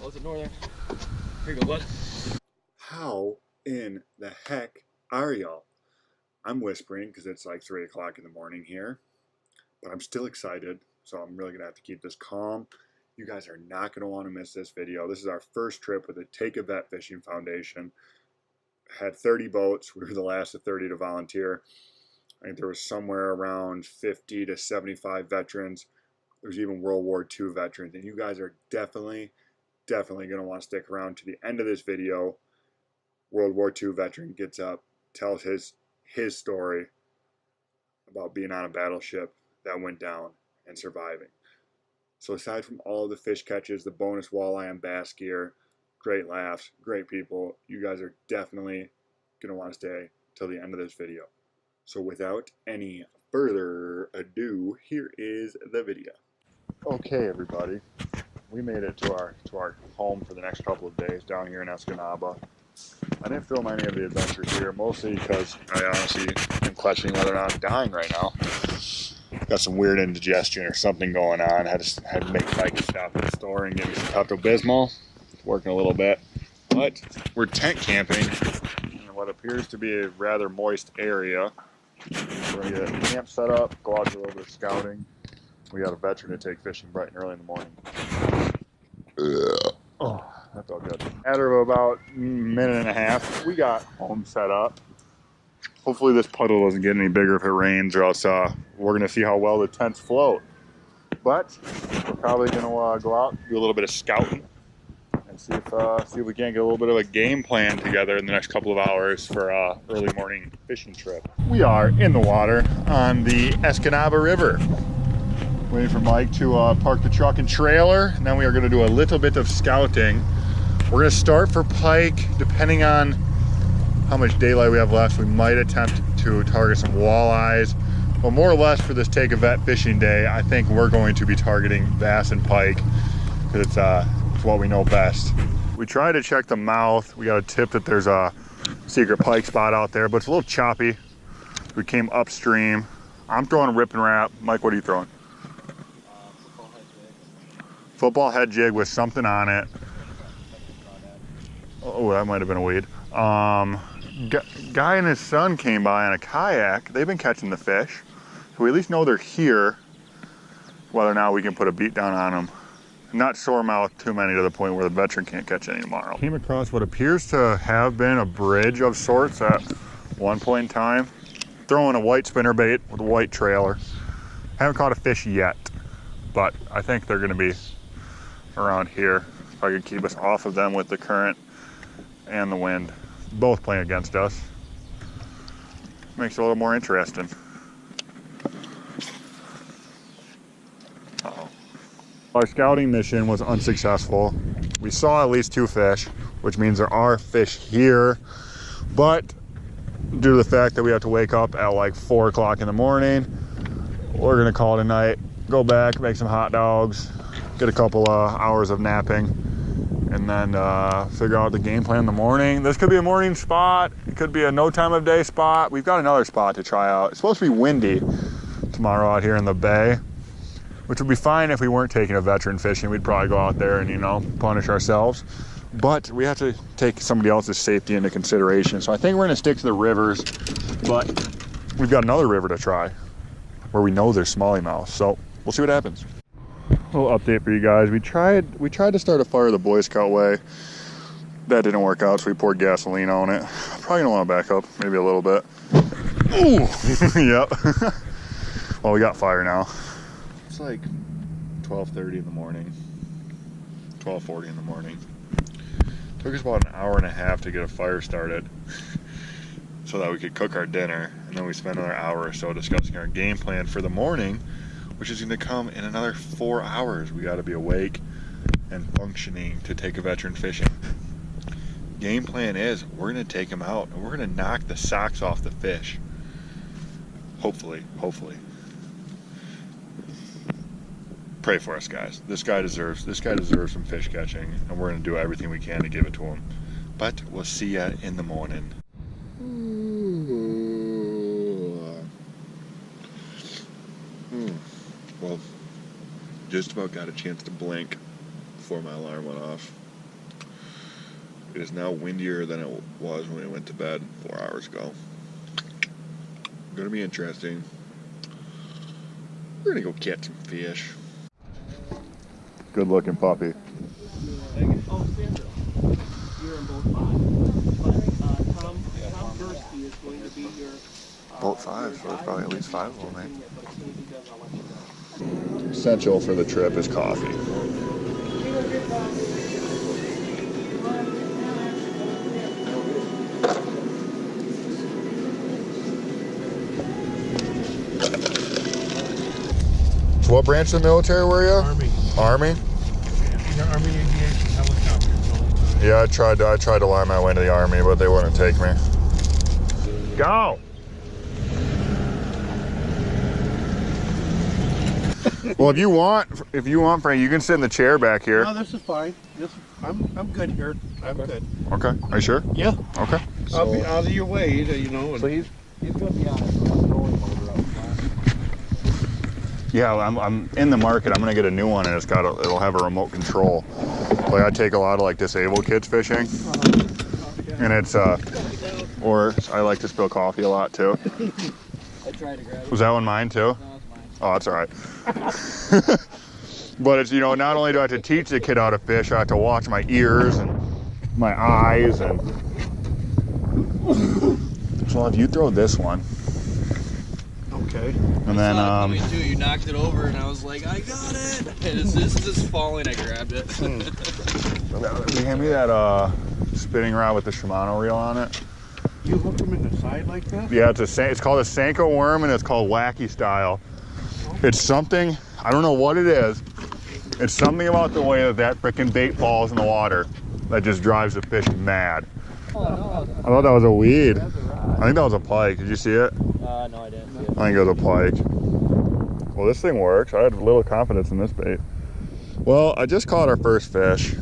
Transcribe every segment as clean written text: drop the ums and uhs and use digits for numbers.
Close the door there. Here you go, bud. How in the heck are y'all? I'm whispering because it's like 3 o'clock in the morning here, but I'm still excited, so I'm really gonna have to keep this calm. You guys are not gonna want to miss this video. This is our first trip with the Take a Vet Fishing Foundation. Had 30 boats. We were the last of 30 to volunteer. I think there was somewhere around 50 to 75 veterans. There's even World War II veterans, and you guys are definitely gonna want to stick around to the end of this video. World War II veteran gets up, tells his story about being on a battleship that went down and surviving. So aside from all the fish catches, the bonus walleye and bass gear, great laughs, great people, you guys are definitely going to want to stay till the end of this video. So without any further ado, here is the video. Okay, everybody, we made it to our home for the next couple of days down here in Escanaba. I didn't film any of the adventures here, mostly because I honestly am questioning whether or not I'm dying right now. Got some weird indigestion or something going on. Had to make Mike stop at the store and get me some Pepto-Bismol. It's working a little bit. But we're tent camping in what appears to be a rather moist area. We're going to get a camp set up, go out to a little bit of scouting. We got a veteran to take fishing bright and early in the morning. Oh, that felt good. After about a minute and a half, we got home set up. Hopefully this puddle doesn't get any bigger if it rains, or else we're going to see how well the tents float. But we're probably going to go out, do a little bit of scouting, and see if we can't get a little bit of a game plan together in the next couple of hours for early morning fishing trip. We are in the water on the Escanaba River. Waiting for Mike to park the truck and trailer, and then we are going to do a little bit of scouting. We're going to start for pike. Depending on how much daylight we have left, we might attempt to target some walleyes, but more or less for this Take a Vet fishing day, I think we're going to be targeting bass and pike because it's what we know best. We tried to check the mouth. We got a tip that there's a secret pike spot out there, but it's a little choppy. We came upstream. I'm throwing a rip and wrap. Mike, what are you throwing? Football head jig with something on it. Oh, that might have been a weed. Guy and his son came by on a kayak. They've been catching the fish, so we at least know they're here. Whether or not we can put a beat down on them. Not sore mouth too many to the point where the veteran can't catch any tomorrow. Came across what appears to have been a bridge of sorts at one point in time. Throwing a white spinnerbait with a white trailer. Haven't caught a fish yet, but I think they're gonna be around here. If I could keep us off of them with the current and the wind, both playing against us, makes it a little more interesting. Uh-oh. Our scouting mission was unsuccessful. We saw at least 2 fish, which means there are fish here, but due to the fact that we have to wake up at like 4 o'clock in the morning, we're gonna call it a night, go back, make some hot dogs, get a couple hours of napping, and then figure out the game plan in the morning. This could be a morning spot. It could be a no time of day spot. We've got another spot to try out. It's supposed to be windy tomorrow out here in the bay, which would be fine if we weren't taking a veteran fishing. We'd probably go out there and, you know, punish ourselves. But we have to take somebody else's safety into consideration. So I think we're gonna stick to the rivers, but we've got another river to try where we know there's smallmouth. So we'll see what happens. A little update for you guys. We tried to start a fire the Boy Scout way. That didn't work out, so we poured gasoline on it. Probably gonna want to back up, maybe a little bit. Ooh, yep. Well, we got fire now. It's like 12:30 in the morning, 12:40 in the morning. Took us about an hour and a half to get a fire started so that we could cook our dinner, and then we spent another hour or so discussing our game plan for the morning, which is going to come in another 4 hours. We got to be awake and functioning to take a veteran fishing. Game plan is we're going to take him out and we're going to knock the socks off the fish. Hopefully. Pray for us, guys. This guy deserves some fish catching, and we're going to do everything we can to give it to him. But we'll see ya in the morning. Well, just about got a chance to blink before my alarm went off. It is now windier than it was when we went to bed 4 hours ago. Gonna be interesting. We're gonna go catch some fish. Good looking puppy. Oh, Sandra, you're in boat 5. But Tom Gursky is going to be your... Boat 5, so there's probably at least 5 of them, mate. But as soon as he does, I'll let you know. Essential for the trip is coffee. So what branch of the military were you? Army. Army? Yeah, Army aviation helicopter. Yeah, I tried to line my way into the Army, but they wouldn't take me. Go! Well, if you want, Frank, you can sit in the chair back here. No, this is fine. I'm good here. I'm good. Okay. Are you sure? Yeah. Okay. I'll be out of your way, you know. So he's going to be on his rolling motor up front. Yeah, I'm in the market. I'm gonna get a new one, and it'll have a remote control. Like I take a lot of like disabled kids fishing, and it's or I like to spill coffee a lot too. I tried to grab it. Was that one mine too? No, it's mine. Oh, that's all right. But it's, you know, not only do I have to teach the kid how to fish, I have to watch my ears and my eyes. And so if you throw this one, Okay. and then Me too. You knocked it over, and I was like, I got it. And as this is just falling, I grabbed it. hand me that spinning rod with the Shimano reel on it. You hook them in the side like that? Yeah, it's called a Senko worm, and it's called wacky style. It's something, I don't know what it is. It's something about the way that frickin' bait falls in the water that just drives the fish mad. Oh, no. I thought that was a weed. I think that was a pike. Did you see it? No, I didn't see it. I think it was a pike. Well, this thing works. I had little confidence in this bait. Well, I just caught our first fish.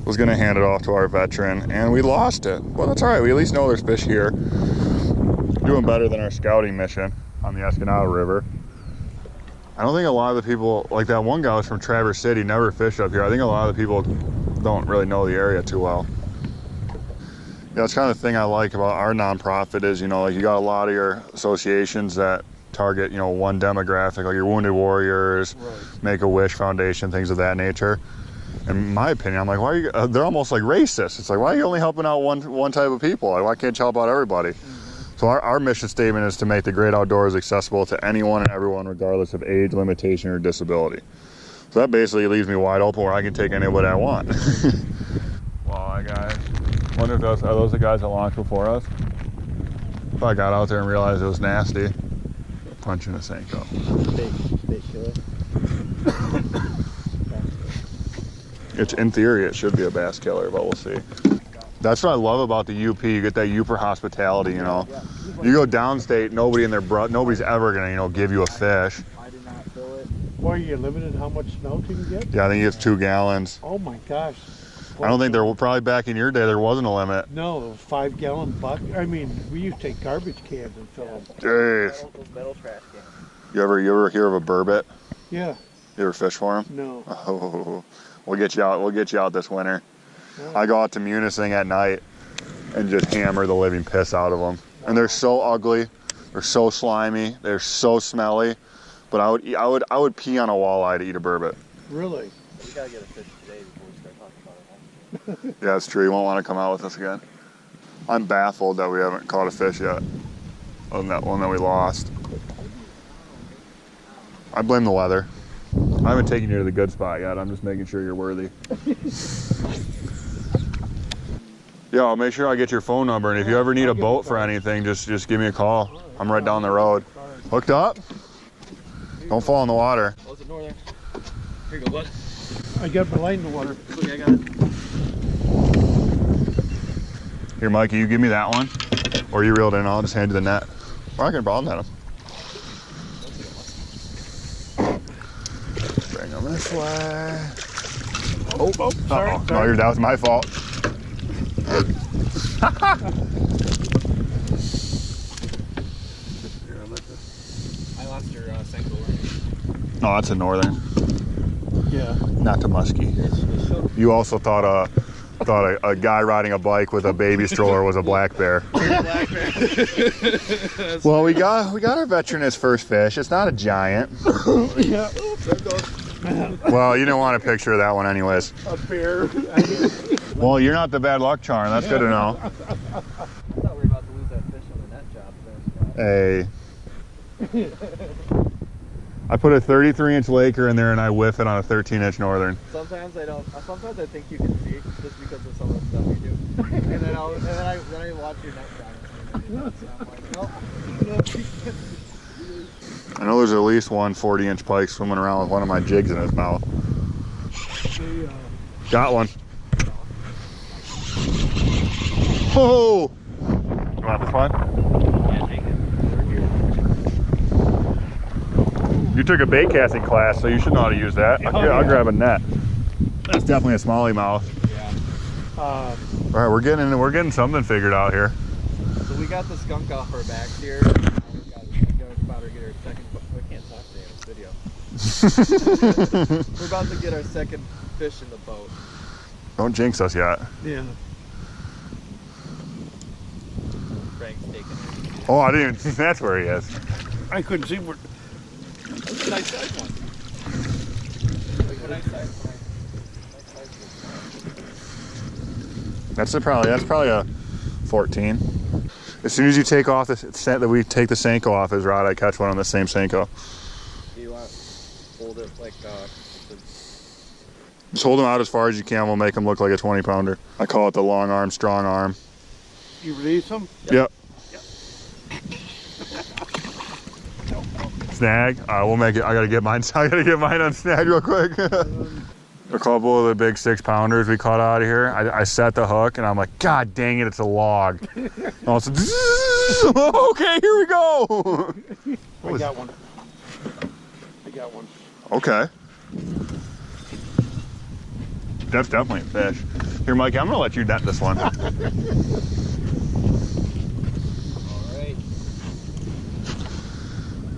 Was gonna hand it off to our veteran, and we lost it. Well, that's all right. We at least know there's fish here. Doing better than our scouting mission on the Escanaba River. I don't think a lot of the people, like that one guy was from Traverse City, never fished up here. I think a lot of the people don't really know the area too well. Yeah, that's kind of the thing I like about our nonprofit is, you know, like you got a lot of your associations that target, you know, one demographic, like your Wounded Warriors, Right. Make-A-Wish Foundation, things of that nature. In my opinion, I'm like, why are you, they're almost like racist. It's like, why are you only helping out one type of people? Like, why can't you help out everybody? So our mission statement is to make the great outdoors accessible to anyone and everyone, regardless of age, limitation, or disability. So that basically leaves me wide open where I can take anybody I want. Walleye guys. Wonder if are those the guys that launched before us? If I got out there and realized it was nasty, punching a Senko. Big killer. It's, in theory, it should be a bass killer, but we'll see. That's what I love about the UP. You get that Uper hospitality, you know. You go downstate, nobody's ever gonna, you know, give you a fish. I did not fill it. Why are you limited how much snout you can get? Yeah, I think it's 2 gallons. Oh my gosh. I don't think there were, probably back in your day, there wasn't a limit. No, 5-gallon bucket. I mean, we used to take garbage cans and fill them. Jeez. Those metal trash cans. You ever hear of a burbot? Yeah. You ever fish for him? No. Oh, we'll get you out this winter. Yeah. I go out to Munising at night and just hammer the living piss out of them. And they're so ugly, they're so slimy, they're so smelly. But I would pee on a walleye to eat a burbot. Really? We gotta get a fish today before we start talking about it. Yeah, that's true. You won't want to come out with us again. I'm baffled that we haven't caught a fish yet. Other than that one that we lost. I blame the weather. I haven't taken you to the good spot yet. I'm just making sure you're worthy. Yeah, I'll make sure I get your phone number, and if you ever need a boat for anything, just give me a call. I'm right down the road. Hooked up? Don't fall in the water. Oh, it's a northern. Here you go, bud. I got my light in the water. Look, I got it. Here, Mikey, you give me that one. Or you reeled in, I'll just hand you the net. Or I can ball net him. Bring him this way. Oh, Sorry, uh-oh. sorry. No, that was my fault. I lost your Senko. No, that's a northern. Yeah. Not to musky. You also thought a thought a guy riding a bike with a baby stroller was a black bear. Black bear. Well, we got our veteran his first fish. It's not a giant. Yeah. There it goes. Well, you didn't want a picture of that one anyways. A bear. Well, you're not the bad luck charm. That's good to know. I thought we were about to lose that fish on the net job there, Scott. Hey. I put a 33-inch Laker in there and I whiff it on a 13-inch Northern. Sometimes I don't. Sometimes I think you can see just because of some of the stuff you do, and then I watch your net job. And I'm like, nope. I know there's at least one 40-inch pike swimming around with one of my jigs in his mouth. Got one. Oh! You want this one? Yeah, take it. You took a bait casting class, so you should know how to use that. Oh, Yeah, I'll yeah. grab a net. That's definitely a smallmouth. Yeah. All right, we're getting something figured out here. So we got the skunk off our backs here. Now we got about to get our second. We can't talk today in this video. We're about to get our second fish in the boat. Don't jinx us yet. Yeah. Frank's taking it. Oh, I didn't even. That's where he is. I couldn't see where. That's a nice size one. Like a nice size one. That's probably a 14. As soon as you take off the scent that we take the Senko off his rod, I catch one on the same Senko. Do you want to hold it like Just hold him out as far as you can. We'll make him look like a 20-pounder. I call it the long arm, strong arm. You release them? Yep. Snag. We'll make it. I gotta get mine. I gotta get mine unsnagged real quick. A couple of the big 6-pounders we caught out of here. I set the hook and I'm like, God dang it, it's a log. Also, okay, here we go. I got one. I got one. Okay. That's definitely a fish. Here, Mike, I'm gonna let you net this one. All right.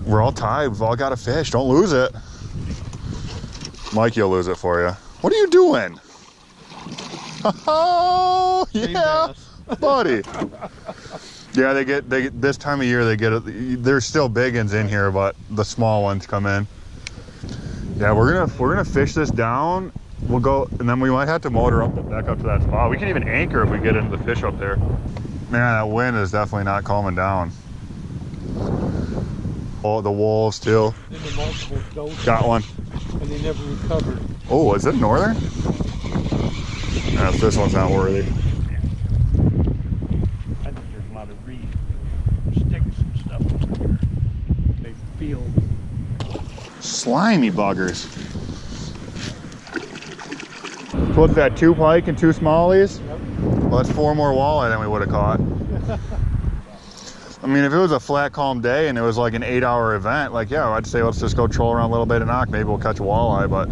We're all tied. We've all got a fish. Don't lose it. Mike, you'll lose it for you. What are you doing? Oh, yeah, buddy. Yeah, they get this time of year. There's still big ones in here, but the small ones come in. Yeah, we're gonna fish this down. We'll go, and then we might have to motor up back up to that spot. We can even anchor if we get into the fish up there. Man, that wind is definitely not calming down. Oh, the wolves too. And the multiple goats. Got one. And they never recovered. Oh, is it northern? No, this one's not worthy. I think there's a lot of reed sticks and stuff over here. They feel. Slimy buggers. So what's that, 2 pike and 2 smallies? Yep. Well, that's 4 more walleye than we would have caught. I mean, if it was a flat, calm day and it was like an 8-hour event, like, yeah, I'd say let's just go troll around a little bit and knock. Maybe we'll catch a walleye, but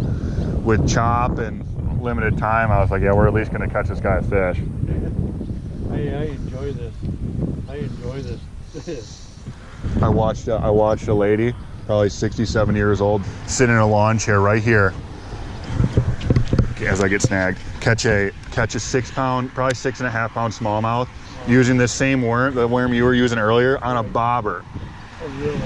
with chop and limited time, I was like, yeah, we're at least going to catch this guy a fish. I enjoy this. I enjoy this. I watched a lady, probably 67 years old, sit in a lawn chair right here as I get snagged. Catch a 6-pound, probably 6.5-pound smallmouth, using this same worm, the worm you were using earlier, on a bobber. Oh, really?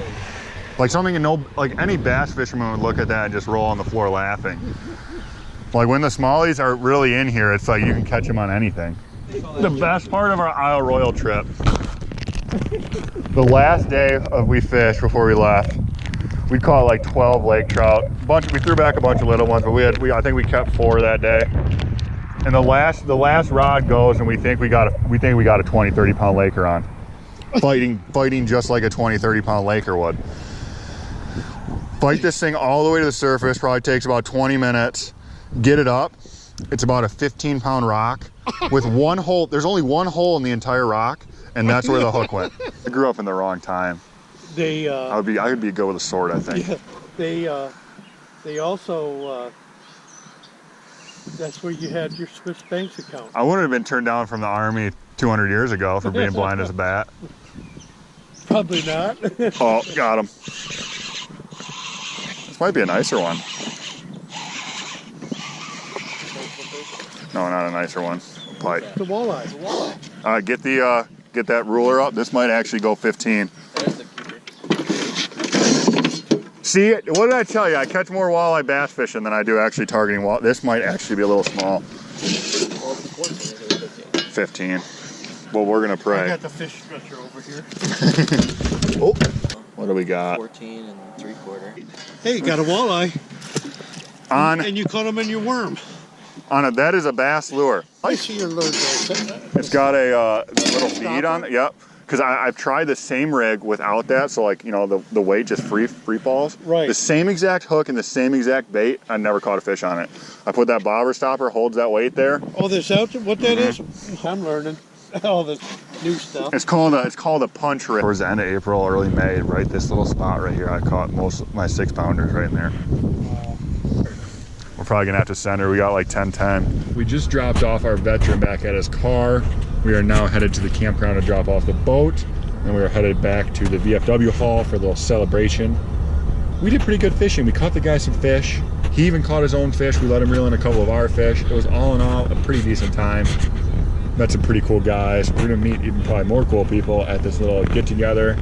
Like something like any bass fisherman would look at that and just roll on the floor laughing. Like when the smallies are really in here, it's like you can catch them on anything. The best part of our Isle Royal trip, the last day we fished before we left, we caught like 12 lake trout. We threw back a bunch of little ones, but I think we kept 4 that day. And the last rod goes, and we think we got a 20-30 pound laker on, fighting just like a 20-30 pound laker would. Fight this thing all the way to the surface. Probably takes about 20 minutes. Get it up. It's about a 15-pound rock with 1 hole. There's only 1 hole in the entire rock, and that's where the hook went. I grew up in the wrong time. They I would be good with a sword, I think. yeah, they also that's where you had your Swiss Banks account. I wouldn't have been turned down from the Army 200 years ago for being blind as a bat. Probably not. Oh, got him. This might be a nicer one. No, not a nicer one. Pike. It's a walleye. It's a walleye. Get that ruler up. This might actually go 15. There's the keeper. See, what did I tell you? I catch more walleye bass fishing than I do actually targeting walleye. This might actually be a little small. Well, it's 14 or 15. 15. Well, we're gonna pray. I got the fish stretcher over here. Oh, what do we got? 14 and 3/4. Hey, you got a walleye. And you caught him in your worm. That is a bass lure. I see your lure. It's got a little bead on it. Yep. Because I've tried the same rig without that, so like, you know, the weight just free falls. Right. The same exact hook and the same exact bait. I never caught a fish on it. I put that bobber stopper, holds that weight there. Oh, this out? What that is? I'm learning all this new stuff. It's called a punch rig. Towards the end of April, early May, right this little spot right here, I caught most of my 6-pounders right in there. We're probably gonna have to send her. We got like 10-10. We just dropped off our veteran back at his car. We are now headed to the campground to drop off the boat. And we are headed back to the VFW hall for a little celebration. We did pretty good fishing. We caught the guy some fish. He even caught his own fish. We let him reel in a couple of our fish. It was all in all a pretty decent time. Met some pretty cool guys. We're gonna meet even probably more cool people at this little get together.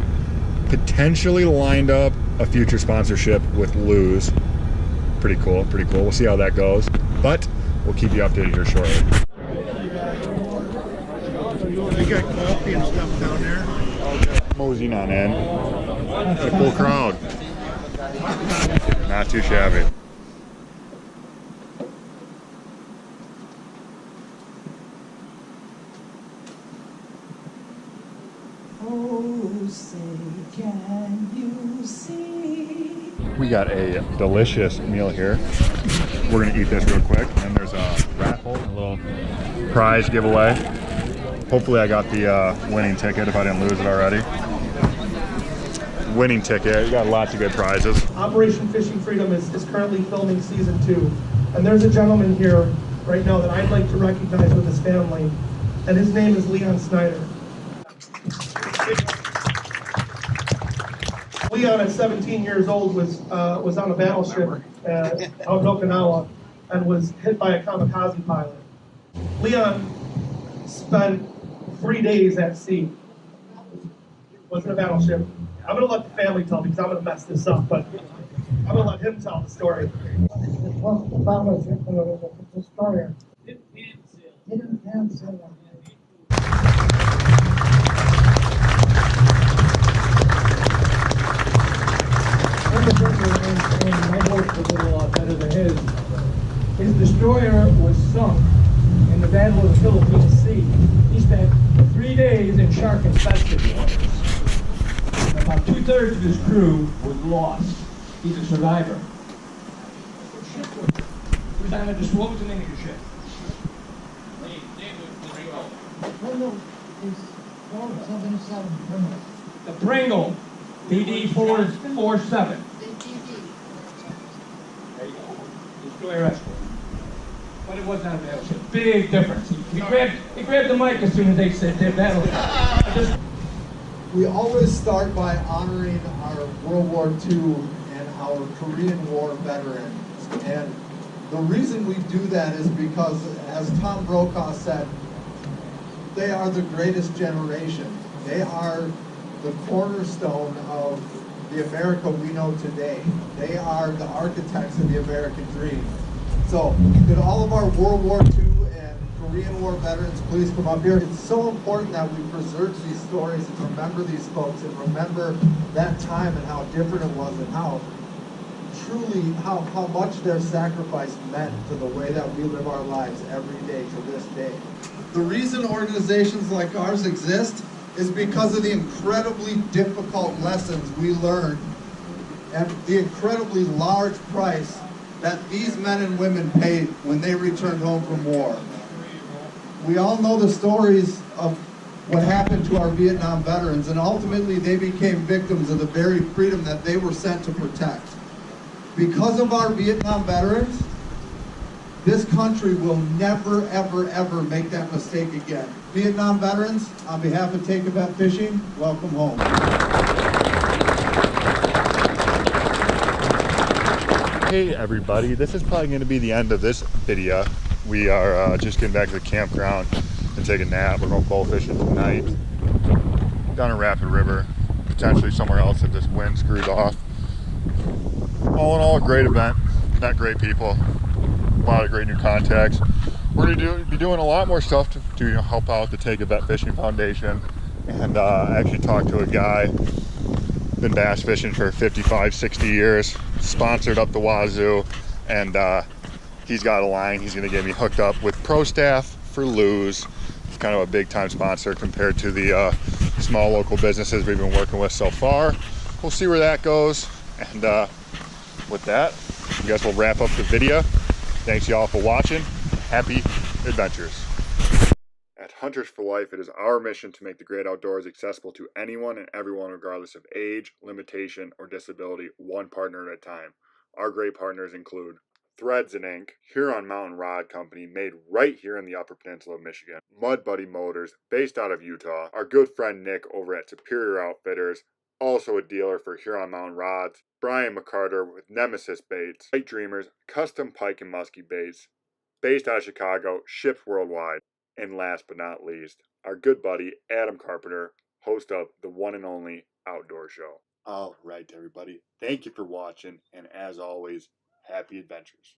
Potentially lined up a future sponsorship with Lose. Pretty cool, pretty cool. We'll see how that goes, but we'll keep you updated here shortly. They got coffee and stuff down there. Moseying on in. It's a full crowd. Not too shabby. Oh, say can you see? We got a delicious meal here. We're gonna eat this real quick, and there's a raffle, a little prize giveaway. Hopefully I got the winning ticket if I didn't lose it already. Winning ticket, you got lots of good prizes. Operation Fishing Freedom is currently filming season 2. And there's a gentleman here right now that I'd like to recognize with his family. And his name is Leon Snyder. Leon at 17 years old was on a battleship out in Okinawa and was hit by a kamikaze pilot. Leon spent 3 days at sea. Was in a battleship. I'm going to let the family tell because I'm going to mess this up, but I'm going to let him tell the story. About the destroyer. Didn't cancel. And my boat was a lot better than his. His destroyer was sunk in the Battle of the Philippine Sea. He spent 3 days in shark-infested waters. About 2/3 of his crew was lost. He's a survivor. What ship was it? It was on a destroyer. What was the name of your ship? The Pringle. DD-447. There you go. Destroyer escort. But it was not a battleship. Big difference. He grabbed the mic as soon as they said their battleship. We always start by honoring our World War II and our Korean War veterans. And the reason we do that is because, as Tom Brokaw said, they are the greatest generation. They are the cornerstone of the America we know today. They are the architects of the American dream. So, could all of our World War II and Korean War veterans please come up here? It's so important that we preserve these stories and remember these folks and remember that time and how different it was and how truly, how much their sacrifice meant to the way that we live our lives every day to this day. The reason organizations like ours exist is because of the incredibly difficult lessons we learned and the incredibly large price that these men and women paid when they returned home from war. We all know the stories of what happened to our Vietnam veterans, and ultimately they became victims of the very freedom that they were sent to protect. Because of our Vietnam veterans, this country will never, ever, ever make that mistake again. Vietnam veterans, on behalf of Take a Bet Fishing, welcome home. Hey everybody, this is probably going to be the end of this video. We are just getting back to the campground and take a nap. We're going bow fishing tonight down in Rapid River, potentially somewhere else if this wind screws off. All in all, a great event. Met great people, a lot of great new contacts. We're going to be doing a lot more stuff to help out the Take a Vet Fishing Foundation. And I actually talked to a guy, been bass fishing for 55, 60 years, sponsored up the wazoo, and he's got a line. He's going to get me hooked up with Pro Staff for Lew's. It's kind of a big time sponsor compared to the small local businesses we've been working with so far. We'll see where that goes. And with that, I guess we'll wrap up the video. Thanks y'all for watching. Happy adventures. At Hunters for Life, it is our mission to make the great outdoors accessible to anyone and everyone regardless of age, limitation, or disability, one partner at a time. Our great partners include Threads and Ink, Huron Mountain Rod Company, made right here in the Upper Peninsula of Michigan, Mud Buddy Motors, based out of Utah, our good friend Nick over at Superior Outfitters, also a dealer for Huron Mountain Rods, Brian McCarter with Nemesis Baits, Light Dreamers, custom pike and muskie baits, based out of Chicago, shipped worldwide. And last but not least, our good buddy Adam Carpenter, host of the one and only Outdoor Show. All right, everybody. Thank you for watching, and as always, happy adventures.